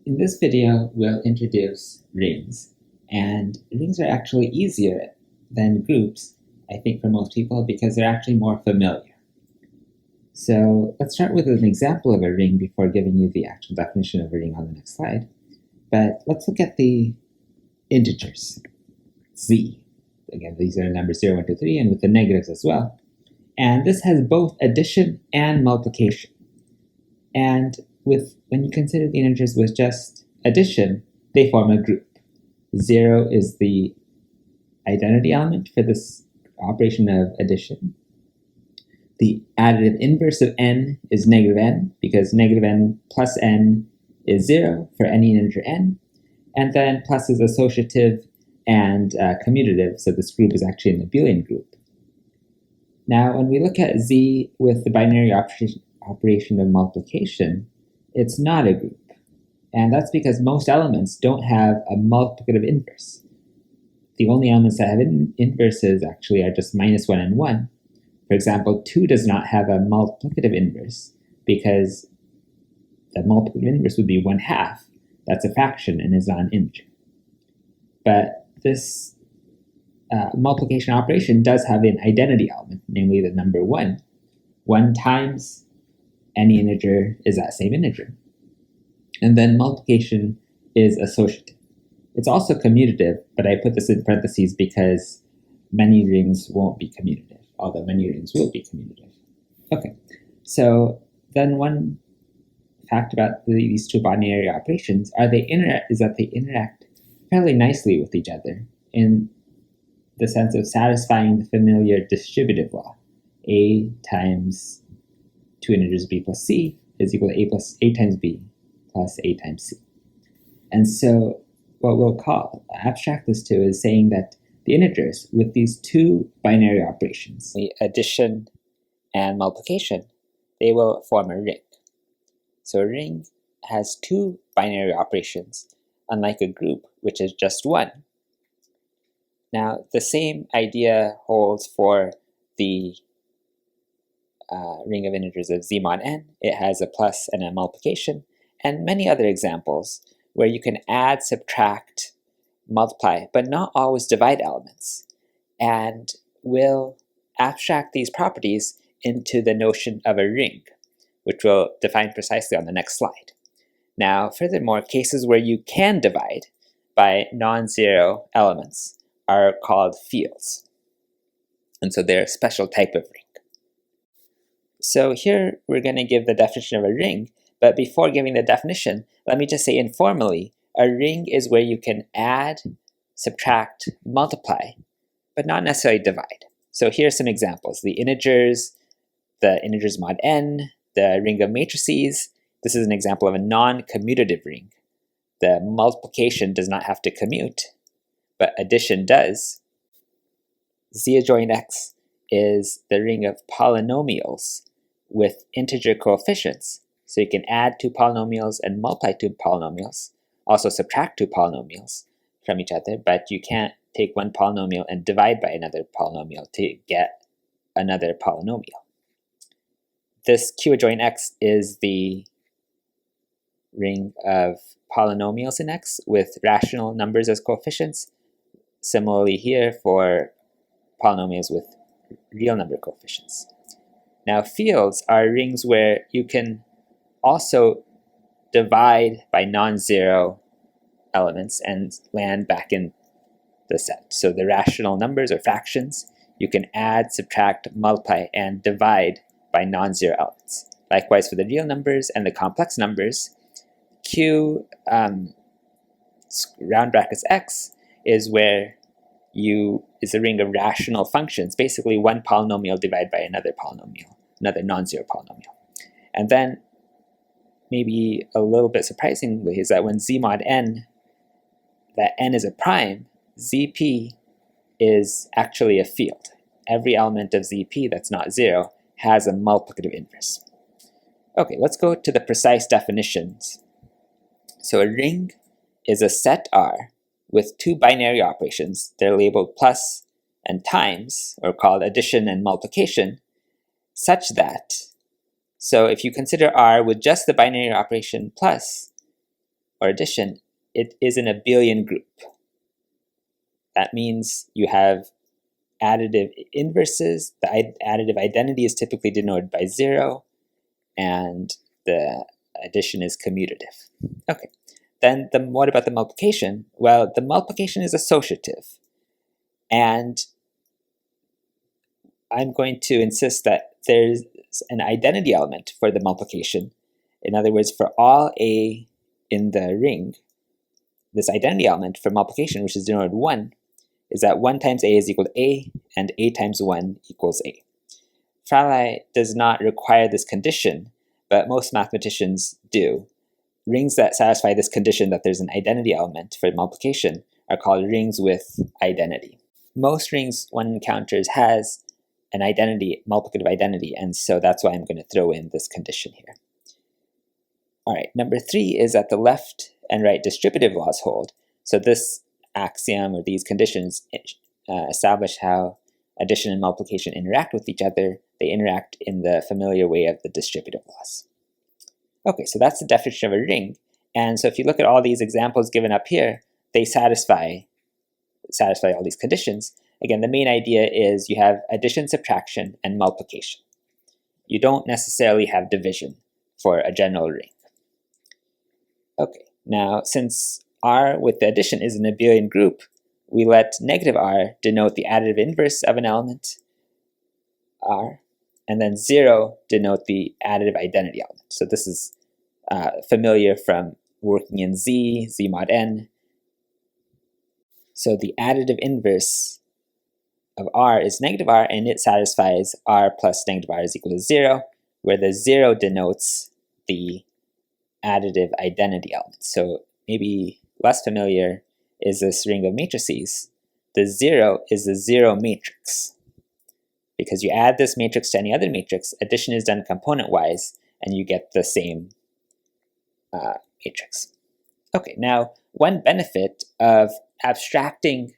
In this video, we'll introduce rings, and rings are actually easier than groups, I think, for most people because they're actually more familiar. So let's start with an example of a ring before giving you the actual definition of a ring on the next slide. But let's look at the integers, z. Again, these are numbers 0, 1, 2, 3, and with the negatives as well. And this has both addition and multiplication. And when you consider the integers with just addition, they form a group. 0 is the identity element for this operation of addition. The additive inverse of n is negative n, because negative n plus n is 0 for any integer n. And then plus is associative and commutative, so this group is actually an abelian group. Now, when we look at z with the binary operation of multiplication, it's not a group. And that's because most elements don't have a multiplicative inverse. The only elements that have inverses actually are just -1 and 1. For example, 2 does not have a multiplicative inverse because the multiplicative inverse would be 1/2. That's a fraction and is not an integer. But this multiplication operation does have an identity element, namely the number 1. 1 times any integer is that same integer. And then multiplication is associative. It's also commutative, but I put this in parentheses because many rings won't be commutative, although many rings will be commutative. Okay, so then one fact about these two binary operations is that they interact fairly nicely with each other in the sense of satisfying the familiar distributive law. A times two integers b plus c is equal to a times b plus a times c. And so what we'll abstract this to is saying that the integers with these two binary operations, the addition and multiplication, they will form a ring. So a ring has two binary operations, unlike a group, which is just one. Now, the same idea holds for the ring of integers of z mod n. It has a plus and a multiplication, and many other examples where you can add, subtract, multiply, but not always divide elements. And we'll abstract these properties into the notion of a ring, which we'll define precisely on the next slide. Now, furthermore, cases where you can divide by non-zero elements are called fields. And so they're a special type of ring. So here we're going to give the definition of a ring, but before giving the definition, let me just say informally, a ring is where you can add, subtract, multiply, but not necessarily divide. So here are some examples. The integers mod n, the ring of matrices. This is an example of a non-commutative ring. The multiplication does not have to commute, but addition does. Z adjoint x is the ring of polynomials with integer coefficients. So you can add two polynomials and multiply two polynomials, also subtract two polynomials from each other, but you can't take one polynomial and divide by another polynomial to get another polynomial. This Q adjoint x is the ring of polynomials in x with rational numbers as coefficients. Similarly here for polynomials with real number coefficients. Now fields are rings where you can also divide by non-zero elements and land back in the set. So the rational numbers or fractions, you can add, subtract, multiply, and divide by non-zero elements. Likewise for the real numbers and the complex numbers, Q round brackets x is where is a ring of rational functions, basically one polynomial divided by another polynomial, another non-zero polynomial. And then maybe a little bit surprisingly is that when z mod n, that n is a prime, zp is actually a field. Every element of zp that's not 0 has a multiplicative inverse. Okay, let's go to the precise definitions. So a ring is a set R with two binary operations. They're labeled plus and times, or called addition and multiplication, such that, so if you consider R with just the binary operation plus, or addition, it is an abelian group. That means you have additive inverses. The additive identity is typically denoted by 0, and the addition is commutative. Okay, then what about the multiplication? Well, the multiplication is associative, and I'm going to insist that there's an identity element for the multiplication. In other words, for all A in the ring, this identity element for multiplication, which is denoted 1, is that 1 times A is equal to A, and A times 1 equals A. Fraley does not require this condition, but most mathematicians do. Rings that satisfy this condition that there's an identity element for multiplication are called rings with identity. Most rings one encounters has an identity, multiplicative identity, and so that's why I'm going to throw in this condition here. All right, number 3 is that the left and right distributive laws hold. So this axiom or these conditions establish how addition and multiplication interact with each other. They interact in the familiar way of the distributive laws. Okay, so that's the definition of a ring. And so if you look at all these examples given up here, they satisfy all these conditions. Again, the main idea is you have addition, subtraction, and multiplication. You don't necessarily have division for a general ring. Okay, now since R with the addition is an abelian group, we let negative R denote the additive inverse of an element, R, and then 0 denote the additive identity element. So this is familiar from working in Z mod n. So the additive inverse of R is negative R, and it satisfies R plus negative R is equal to 0, where the 0 denotes the additive identity element. So maybe less familiar is this ring of matrices. The 0 is a 0 matrix. Because you add this matrix to any other matrix, addition is done component-wise, and you get the same matrix. Okay, now one benefit of abstracting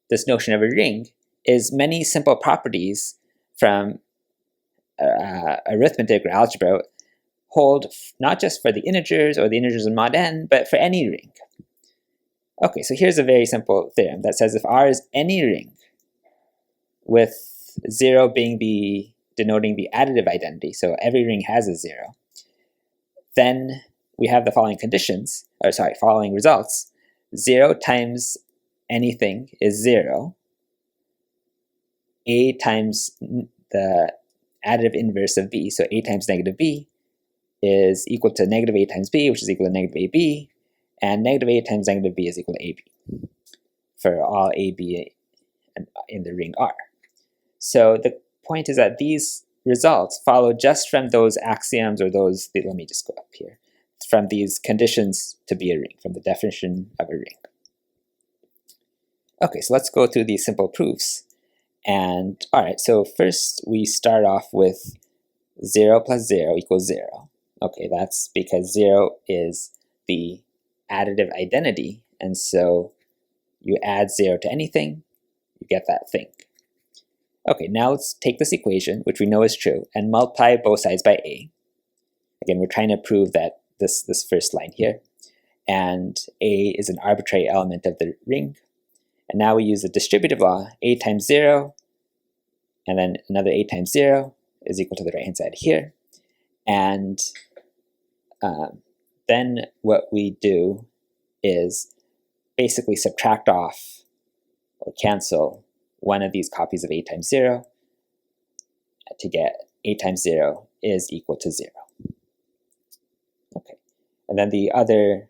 this notion of a ring is many simple properties from arithmetic or algebra hold not just for the integers or the integers in mod n, but for any ring. Okay, so here's a very simple theorem that says if R is any ring, with 0 being denoting the additive identity, so every ring has a 0, then we have the following following results. 0 times anything is 0. A times the additive inverse of B, so A times negative B, is equal to negative A times B, which is equal to negative AB, and negative A times negative B is equal to AB for all AB in the ring R. So the point is that these results follow just from those axioms or those, let me just go up here, from these conditions to be a ring, from the definition of a ring. Okay, so let's go through these simple proofs. And all right, so first we start off with 0 plus 0 equals 0. Okay, that's because 0 is the additive identity, and so you add 0 to anything, you get that thing. Okay, now let's take this equation, which we know is true, and multiply both sides by A. Again, we're trying to prove that this first line here, and A is an arbitrary element of the ring. And now we use the distributive law, A times 0, and then another A times 0 is equal to the right-hand side here. And then what we do is basically subtract off or cancel one of these copies of A times 0 to get A times 0 is equal to 0. Okay, and then the other,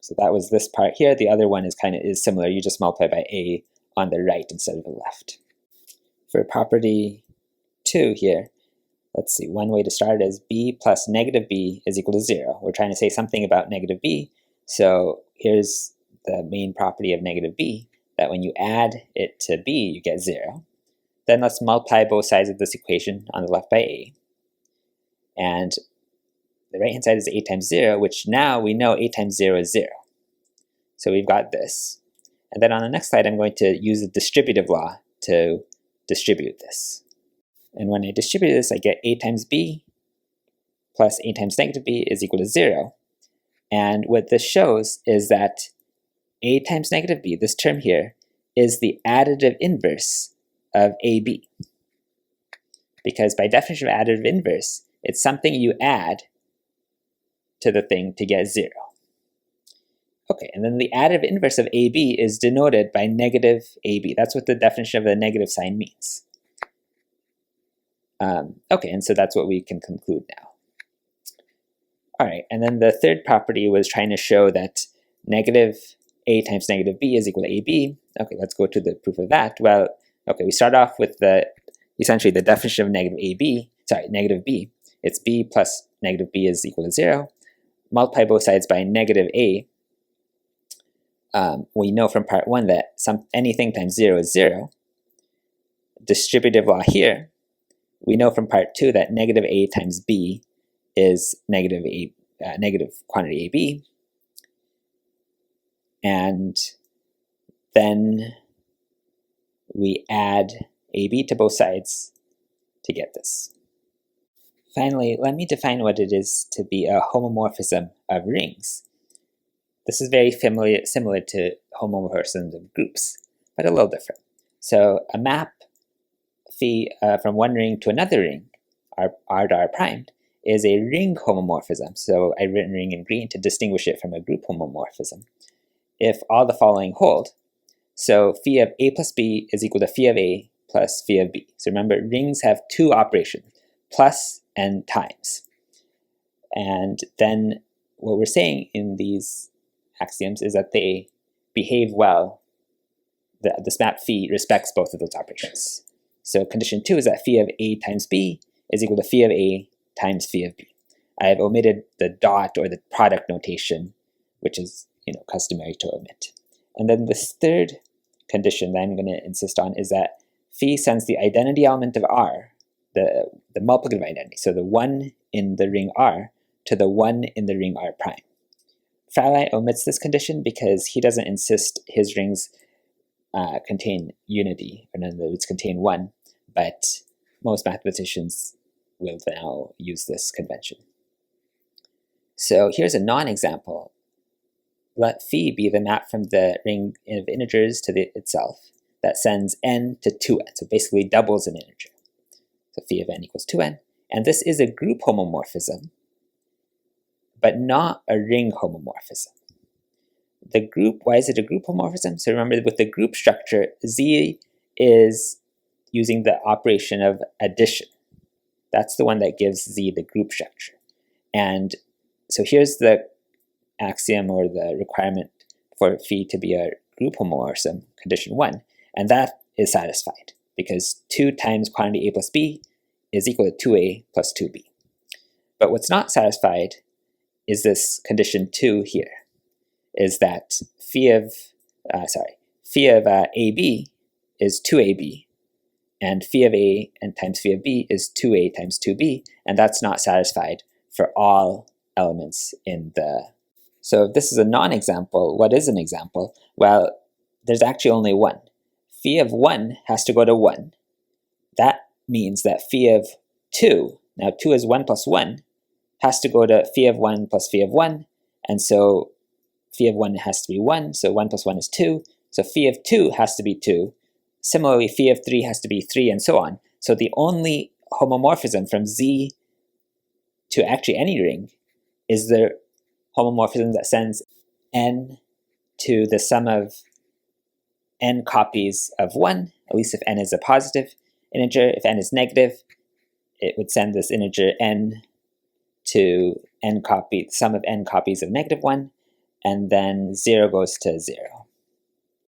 so that was this part here. The other one is similar. You just multiply by A on the right instead of the left. For property 2 here, let's see, one way to start is B plus negative B is equal to 0. We're trying to say something about negative B. So here's the main property of negative B, that when you add it to B, you get 0. Then let's multiply both sides of this equation on the left by A. And the right-hand side is A times 0, which now we know A times 0 is 0. So we've got this. And then on the next slide, I'm going to use the distributive law to distribute this. And when I distribute this, I get A times B plus A times negative B is equal to 0. And what this shows is that a times negative b, this term here, is the additive inverse of ab. Because by definition of additive inverse, it's something you add to the thing to get 0. Okay, and then the additive inverse of AB is denoted by negative AB. That's what the definition of the negative sign means. Okay, and so that's what we can conclude now. All right, and then the third property was trying to show that negative A times negative B is equal to AB. Okay, let's go to the proof of that. Well, okay, we start off with essentially the definition of negative B. It's B plus negative B is equal to 0. Multiply both sides by negative A. We know from part 1 that anything times 0 is 0. Distributive law here, we know from part 2 that negative A times B is negative quantity AB. And then we add AB to both sides to get this. Finally, let me define what it is to be a homomorphism of rings. This is very similar to homomorphisms of groups, but a little different. So a map phi from one ring to another ring, R to R primed, is a ring homomorphism. So I've written ring in green to distinguish it from a group homomorphism. If all the following hold, so phi of A plus B is equal to phi of A plus phi of B. So remember, rings have two operations, plus and times. And then what we're saying in these axioms is that they behave well. This map phi respects both of those operations. So condition 2 is that phi of A times B is equal to phi of A times phi of B. I have omitted the dot or the product notation, which is customary to omit. And then this third condition that I'm going to insist on is that phi sends the identity element of R, the multiplicative identity, so the 1 in the ring R, to the 1 in the ring R prime. Faraday omits this condition because he doesn't insist his rings contain unity, or in other words, contain 1, but most mathematicians will now use this convention. So here's a non-example. Let phi be the map from the ring of integers to itself that sends n to 2n, so basically doubles an integer. So phi of n equals 2n, and this is a group homomorphism, but not a ring homomorphism. The group, why is it a group homomorphism? So remember, with the group structure, Z is using the operation of addition. That's the one that gives Z the group structure. And so here's the axiom or the requirement for phi to be a group homomorphism, condition 1, and that is satisfied because 2 times quantity A plus B is equal to 2A plus 2B. But what's not satisfied is this condition 2 here, is that phi of AB is 2AB, and phi of A and times phi of B is 2A times 2B, and that's not satisfied for all elements in the. So if this is a non-example, what is an example? Well, there's actually only one. Phi of 1 has to go to 1. That means that phi of 2, now 2 is 1 plus 1, has to go to phi of 1 plus phi of 1, and so phi of 1 has to be 1, so 1 plus 1 is 2, so phi of 2 has to be 2. Similarly, phi of 3 has to be 3, and so on. So the only homomorphism from Z to actually any ring is the homomorphism that sends n to the sum of n copies of 1, at least if n is a positive integer. If n is negative, it would send this integer n to sum of n copies of negative 1, and then 0 goes to 0.